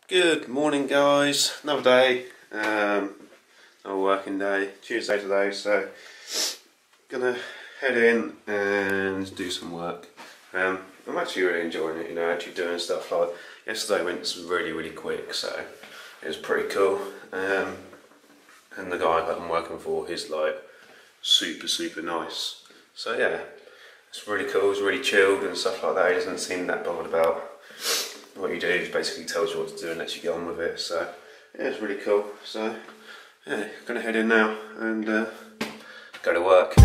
Good morning, guys. Another day, another working day. Tuesday today, so gonna head in and do some work. I'm actually really enjoying it, actually doing stuff. Like yesterday went really quick, so it was pretty cool. And the guy that I'm working for, he's like super nice. So yeah, it's really cool. He's really chilled and stuff like that. He doesn't seem that bothered about what you do. He basically tells you what to do and lets you get on with it. So yeah, it's really cool. So yeah, gonna head in now and go to work.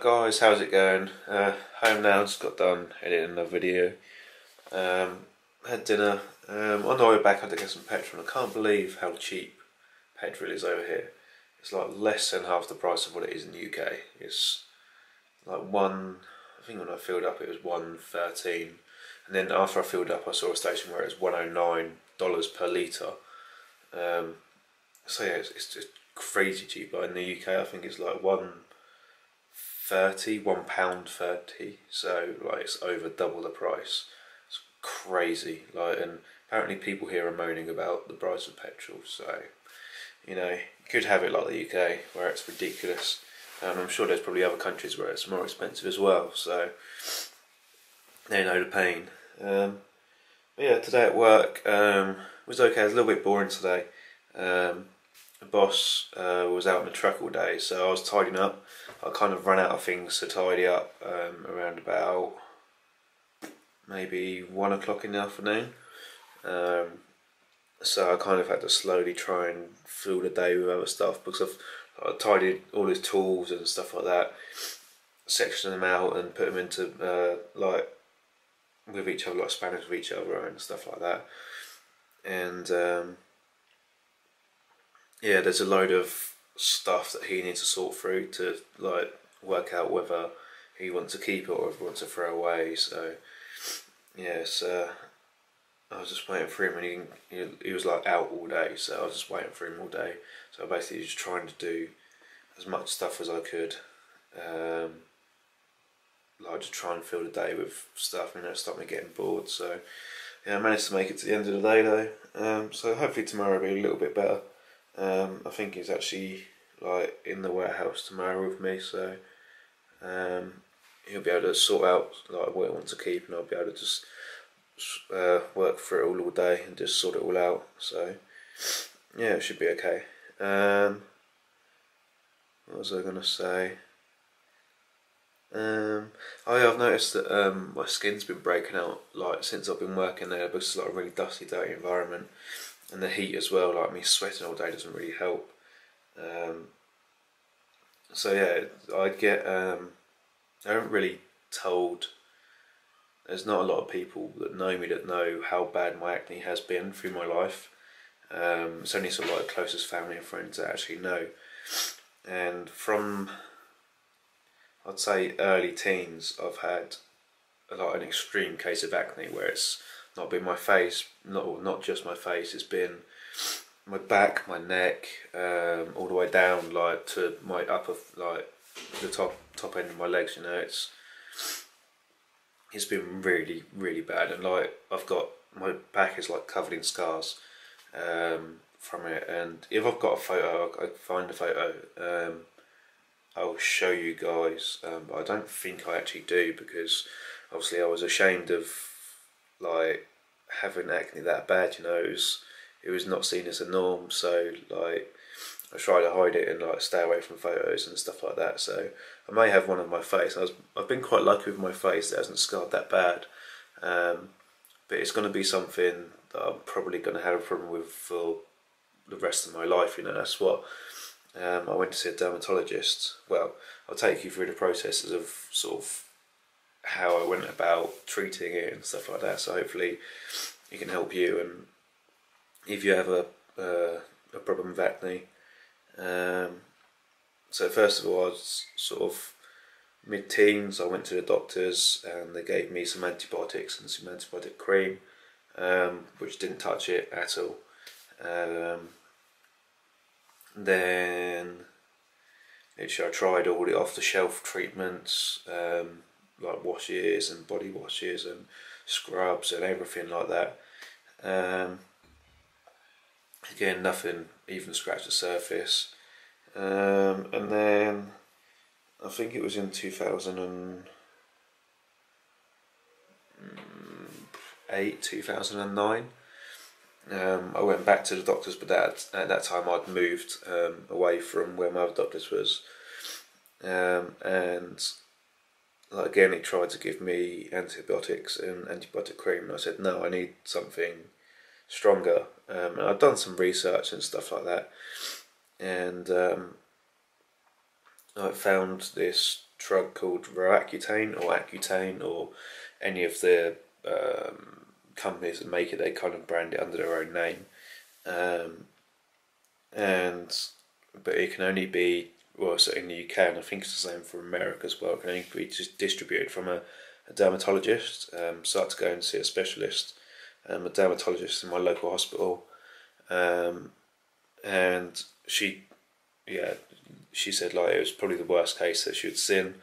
Guys, how's it going? Home now, just got done editing another video. Had dinner. On the way back I had to get some petrol. I can't believe how cheap petrol is over here. It's like less than half the price of what it is in the UK. It's like I think when I filled up it was $1.13, and then after I filled up I saw a station where it was $1.09 per litre. So yeah, it's just crazy cheap. Like in the UK I think it's like £1.30, so like it's over double the price. It's crazy. Like, and apparently people here are moaning about the price of petrol. So you could have it like the UK where it's ridiculous. I'm sure there's probably other countries where it's more expensive as well. So they know the pain. But yeah, today at work was okay. It was a little bit boring today. The boss was out in the truck all day, so I was tidying up. I kind of ran out of things to tidy up around about maybe 1 o'clock in the afternoon. So I kind of had to slowly try and fill the day with other stuff, because I tidied all his tools and stuff like that, sectioned them out and put them into like with each other, like spanners with each other and stuff like that. And yeah, there's a load of stuff that he needs to sort through to like work out whether he wants to keep it or if he wants to throw away. So yes, I was just waiting for him, and he was like out all day, so I was just waiting for him all day. So basically just trying to do as much stuff as I could, like to try and fill the day with stuff, stop me getting bored. So yeah, I managed to make it to the end of the day though. So hopefully tomorrow will be a little bit better. I think he's actually like in the warehouse tomorrow with me, so he'll be able to sort out like what he wants to keep, and I'll be able to just work through it all day and just sort it all out. So yeah, it should be okay. What was I gonna say? Oh yeah, I've noticed that my skin's been breaking out like since I've been working there, because it's like a really dusty, dirty environment. And the heat as well, like me sweating all day doesn't really help. So yeah, I haven't really told, there's not a lot of people that know me that know how bad my acne has been through my life. It's only sort of like the closest family and friends that actually know. And from, I'd say early teens, I've had like an extreme case of acne where it's not been my face, not just my face, it's been my back, my neck, all the way down like to my upper, like the top end of my legs. It's been really bad, and like I've got, my back is like covered in scars from it. And if I've got a photo, I find a photo, I'll show you guys, but I don't think I actually do, because obviously I was ashamed of like having acne that bad. It was not seen as a norm, so like I try to hide it and like stay away from photos and stuff like that. So I may have one on my face. I've been quite lucky with my face, it hasn't scarred that bad, but it's going to be something that I'm probably going to have a problem with for the rest of my life. That's what I went to see a dermatologist. Well, I'll take you through the processes of sort of how I went about treating it and stuff like that, so hopefully it can help you. And if you have a problem with acne. So first of all, I was sort of mid-teens. I went to the doctors and they gave me some antibiotics and some antibiotic cream, which didn't touch it at all. Then literally I tried all the off-the-shelf treatments, like washes and body washes and scrubs and everything like that. Again, nothing even scratched the surface. And then I think it was in 2008, 2009. I went back to the doctors, but at that time I'd moved away from where my other doctors was, and like, again he tried to give me antibiotics and antibiotic cream, and I said no, I need something stronger. And I'd done some research and stuff like that, and I found this drug called Roaccutane or Accutane, or any of the companies that make it, they kind of brand it under their own name, but it can only be, well, so in the UK, and I think it's the same for America as well, it can only be just distributed from a dermatologist. So I had to go and see a specialist, a dermatologist in my local hospital, and she said like it was probably the worst case that she had seen.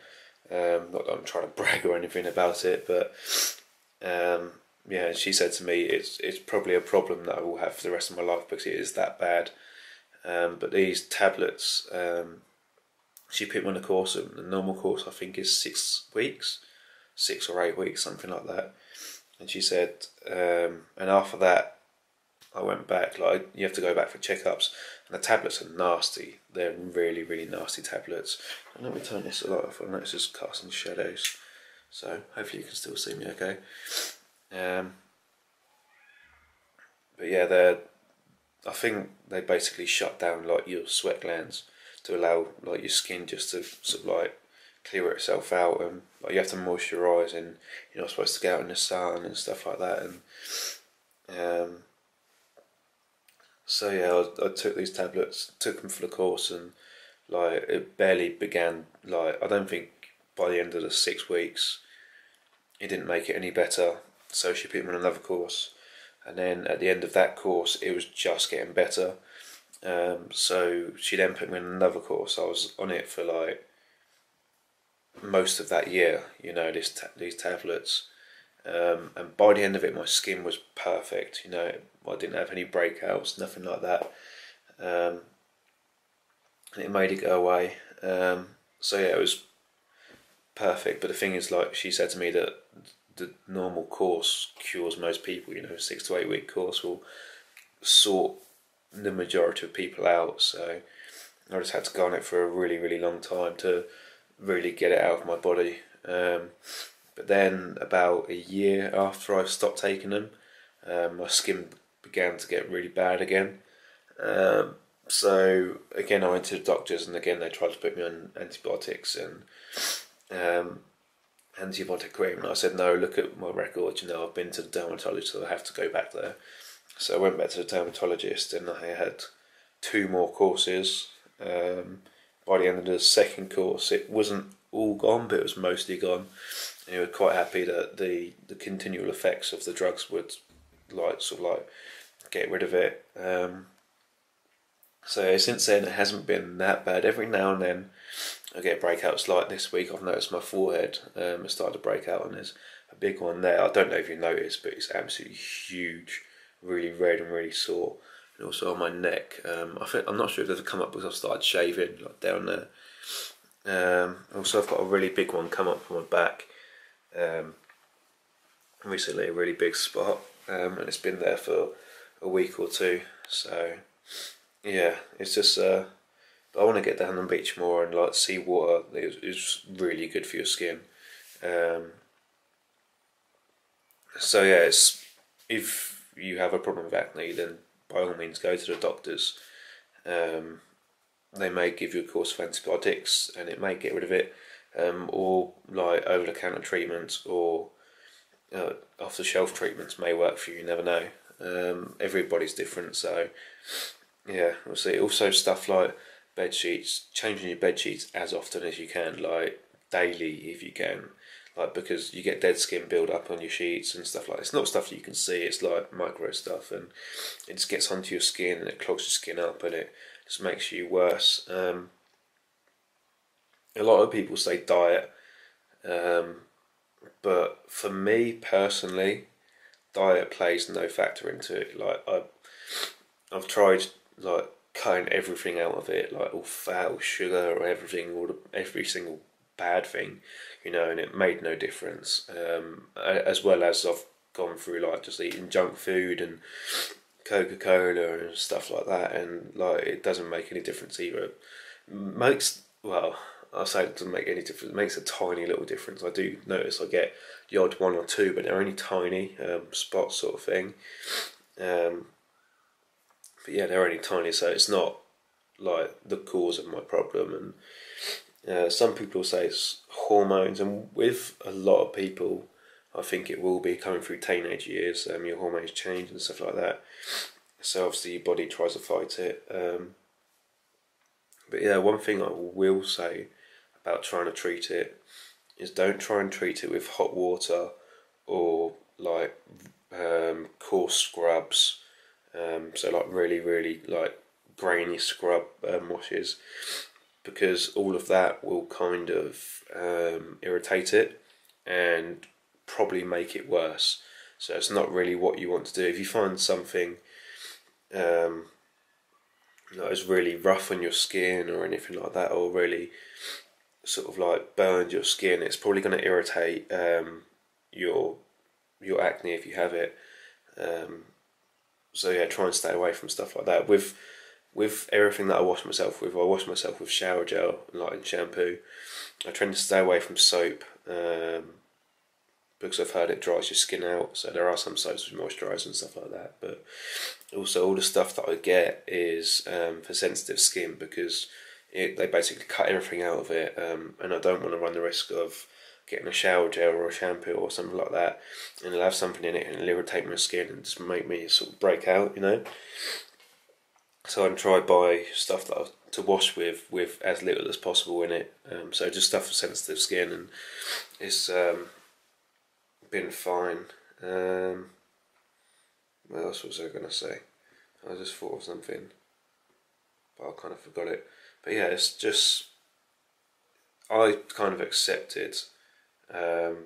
Not that I'm trying to brag or anything about it, but she said to me it's probably a problem that I will have for the rest of my life because it is that bad. But these tablets, she put me on a course, and the normal course I think is 6 weeks, 6 or 8 weeks, something like that. And she said, and after that, I went back. Like, you have to go back for checkups, and the tablets are nasty. They're really, really nasty tablets. And let me turn this light off. I know it's just casting shadows, so hopefully you can still see me okay. But yeah, I think they basically shut down like your sweat glands to allow like your skin just to sort of like clear itself out, and like you have to moisturise, and you're not supposed to get out in the sun and stuff like that. And so yeah, I took these tablets, took them for the course, and like it barely began. Like, I don't think by the end of the 6 weeks it didn't make it any better. So she put me on another course, and then at the end of that course it was just getting better. So she then put me on another course. I was on it for like most of that year, you know, these tablets, and by the end of it my skin was perfect, you know. I didn't have any breakouts, nothing like that, and it made it go away. So yeah, it was perfect. But the thing is, like, she said to me that the normal course cures most people, you know, 6 to 8 week course will sort the majority of people out. So I just had to go on it for a really, really long time to really get it out of my body. But then about a year after I stopped taking them, my skin began to get really bad again. So again I went to the doctors, and again they tried to put me on antibiotics and antibiotic cream, and I said no, look at my record, you know, I've been to the dermatologist, so I have to go back there. So I went back to the dermatologist, and I had 2 more courses. By the end of the second course it wasn't all gone, but it was mostly gone, and he was quite happy that the continual effects of the drugs would like sort of like get rid of it. So since then it hasn't been that bad. Every now and then I get breakouts. Like this week I've noticed my forehead has started to break out, and there's a big one there. I don't know if you noticed, but it's absolutely huge, really red and really sore. And also on my neck, I'm not sure if they've come up because I've started shaving, like down there. Also I've got a really big one come up on my back recently, a really big spot, and it's been there for a week or 2. So yeah, it's just I want to get down the beach more, and like sea water is really good for your skin. So yeah, if you have a problem with acne, then by all means go to the doctors. They may give you a course of antibiotics, and it may get rid of it, or like over-the-counter treatments or off-the-shelf treatments may work for you. You never know. Everybody's different, so yeah, we'll see. Also stuff like bed sheets, changing your bed sheets as often as you can, like daily if you can, like because you get dead skin build up on your sheets and stuff like that. It's not stuff that you can see, it's like micro stuff, and it just gets onto your skin and it clogs your skin up and it just makes you worse. A lot of people say diet, but for me personally, diet plays no factor into it. Like I've tried like cutting everything out of it, like all fat or sugar or everything, every single bad thing, and it made no difference. As well as I've gone through like just eating junk food and Coca-Cola and stuff like that, and like it doesn't make any difference either. I say it doesn't make any difference. It makes a tiny little difference. I do notice I get the odd one or two, but they're only tiny spots sort of thing. But yeah, they're only tiny, so it's not like the cause of my problem. And some people say it's hormones, and with a lot of people, I think it will be coming through teenage years. Your hormones change and stuff like that. So obviously your body tries to fight it. But yeah, one thing I will say about trying to treat it is don't try and treat it with hot water or like coarse scrubs. So like really like grainy scrub washes, because all of that will kind of irritate it and probably make it worse. So it's not really what you want to do. If you find something that is really rough on your skin or anything like that, or really sort of like burned your skin, it's probably going to irritate your acne if you have it. So yeah, try and stay away from stuff like that. With everything that I wash myself with shower gel and shampoo. I tend to stay away from soap because I've heard it dries your skin out. So there are some soaps with moisturiser and stuff like that. But also all the stuff that I get is for sensitive skin, because they basically cut everything out of it, and I don't want to run the risk of getting a shower gel or a shampoo or something like that, and it'll have something in it and it'll irritate my skin and just make me sort of break out, So I try to buy stuff to wash with as little as possible in it. So just stuff for sensitive skin, and it's been fine. What else was I going to say? I just thought of something, but I kind of forgot it. But yeah, it's just, I kind of accepted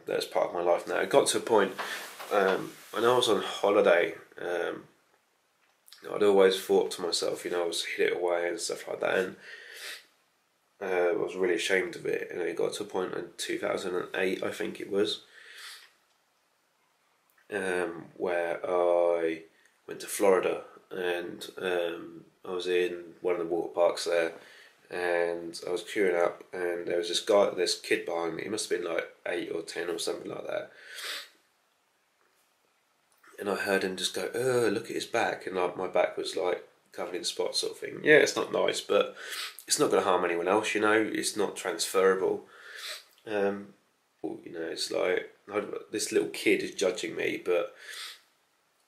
that's part of my life now. It got to a point when I was on holiday, I'd always thought to myself, I was hid it away and stuff like that, and I was really ashamed of it. And it got to a point in 2008, I think it was, where I went to Florida, and I was in one of the water parks there, and I was queuing up, and there was this kid behind me. He must have been like 8 or 10 or something like that. And I heard him just go, "Oh, look at his back," and like my back was like covered in spots, sort of thing. Yeah, it's not nice, but it's not going to harm anyone else. It's not transferable. It's like this little kid is judging me, but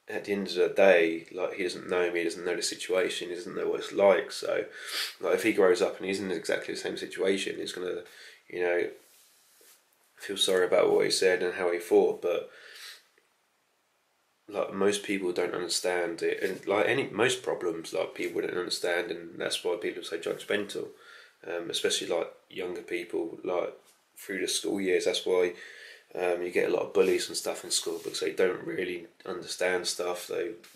at the end of the day, like, he doesn't know me, he doesn't know the situation, he doesn't know what it's like. So, like, if he grows up and he's in exactly the same situation, he's gonna, feel sorry about what he said and how he thought. But like, most people don't understand it, and like most problems, like, people don't understand, and that's why people are so judgmental, especially like younger people, like through the school years. That's why you get a lot of bullies and stuff in school, because they don't really understand stuff.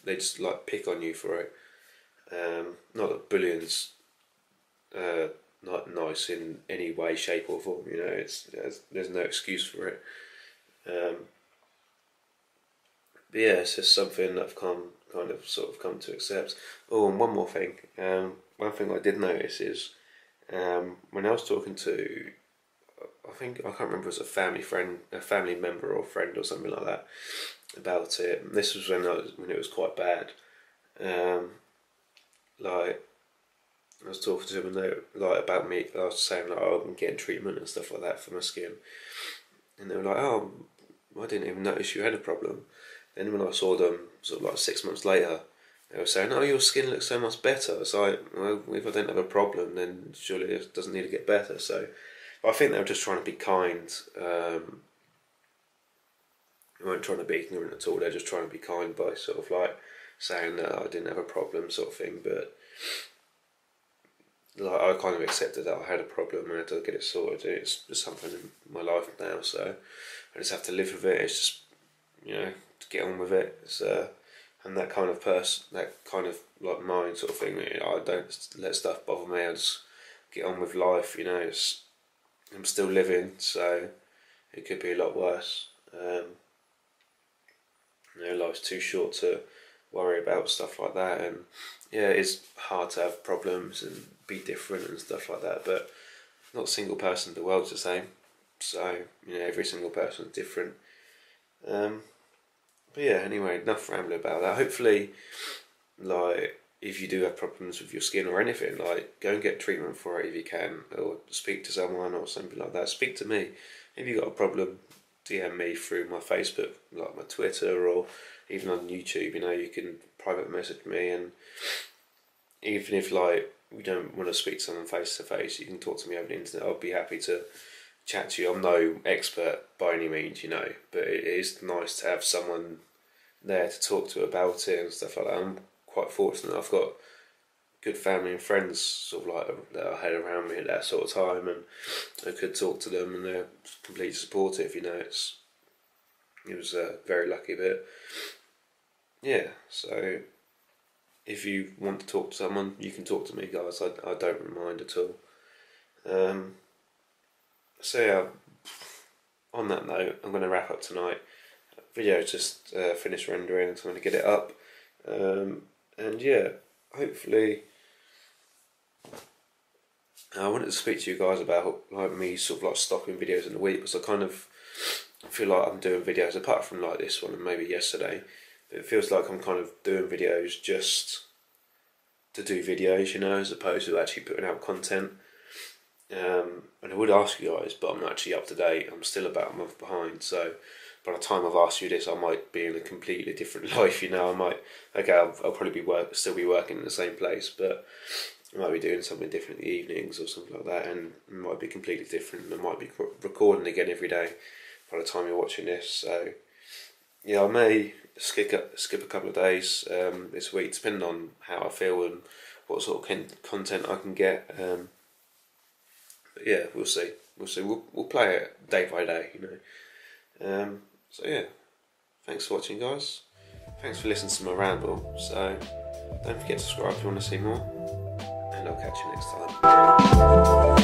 They just like pick on you for it. Not that bullying's not nice in any way, shape or form. There's no excuse for it. But yeah, it's just something that I've come to accept. Oh, and one more thing. One thing I did notice is when I was talking to, I can't remember if it was a family member or friend or something like that about it. And this was when it was quite bad. Like, I was talking to them, and they about me. I was saying like, "Oh, I'm getting treatment and stuff like that for my skin," and they were like, "Oh, I didn't even notice you had a problem." Then when I saw them sort of like 6 months later, they were saying, "Oh, your skin looks so much better." It's like, well, if I don't have a problem, then surely it doesn't need to get better. So I think they were just trying to be kind. They weren't trying to be ignorant at all. They're just trying to be kind by sort of like saying that I didn't have a problem, sort of thing. But like, I kind of accepted that I had a problem and I had to get it sorted. It's just something in my life now, so I just have to live with it. It's just, you know, to get on with it. It's, and that kind of person, that kind of like mind sort of thing. I don't let stuff bother me. I just get on with life. You know, I'm still living, so it could be a lot worse. You know, life's too short to worry about stuff like that, and yeah, it's hard to have problems and be different and stuff like that, but not a single person in the world's the same, so, you know, every single person's different. But yeah, anyway, enough rambling about that. Hopefully, like, if you do have problems with your skin or anything, like, go and get treatment for it if you can, or speak to someone or something like that. Speak to me. If you've got a problem, DM me through my Facebook, like my Twitter, or even on YouTube. You know, you can private message me, and even if like we don't want to speak to someone face to face, you can talk to me over the internet. I'll be happy to chat to you. I'm no expert by any means, you know, but it is nice to have someone there to talk to about it and stuff like that. I'm quite fortunate. I've got good family and friends sort of like that I had around me at that sort of time, and I could talk to them and they're completely supportive, you know. It was a very lucky bit. Yeah, so if you want to talk to someone, you can talk to me, guys. I don't mind at all. So yeah, on that note, I'm going to wrap up tonight. Video just finished rendering, so I'm going to get it up. And yeah, hopefully, I wanted to speak to you guys about like me sort of like stopping videos in the week, because I kind of feel like I'm doing videos apart from like this one and maybe yesterday. But it feels like I'm kind of doing videos just to do videos, you know, as opposed to actually putting out content. And I would ask you guys, but I'm not actually up to date. I'm still about a month behind, so by the time I've asked you this, I might be in a completely different life, you know. I might, okay, I'll probably still be working in the same place, but I might be doing something different in the evenings or something like that, and it might be completely different. I might be recording again every day by the time you're watching this, so yeah, I may skip a couple of days this week, depending on how I feel and what sort of content I can get. But yeah, we'll see. We'll play it day by day, you know. So yeah, thanks for watching, guys. Thanks for listening to my ramble. So don't forget to subscribe if you want to see more, and I'll catch you next time.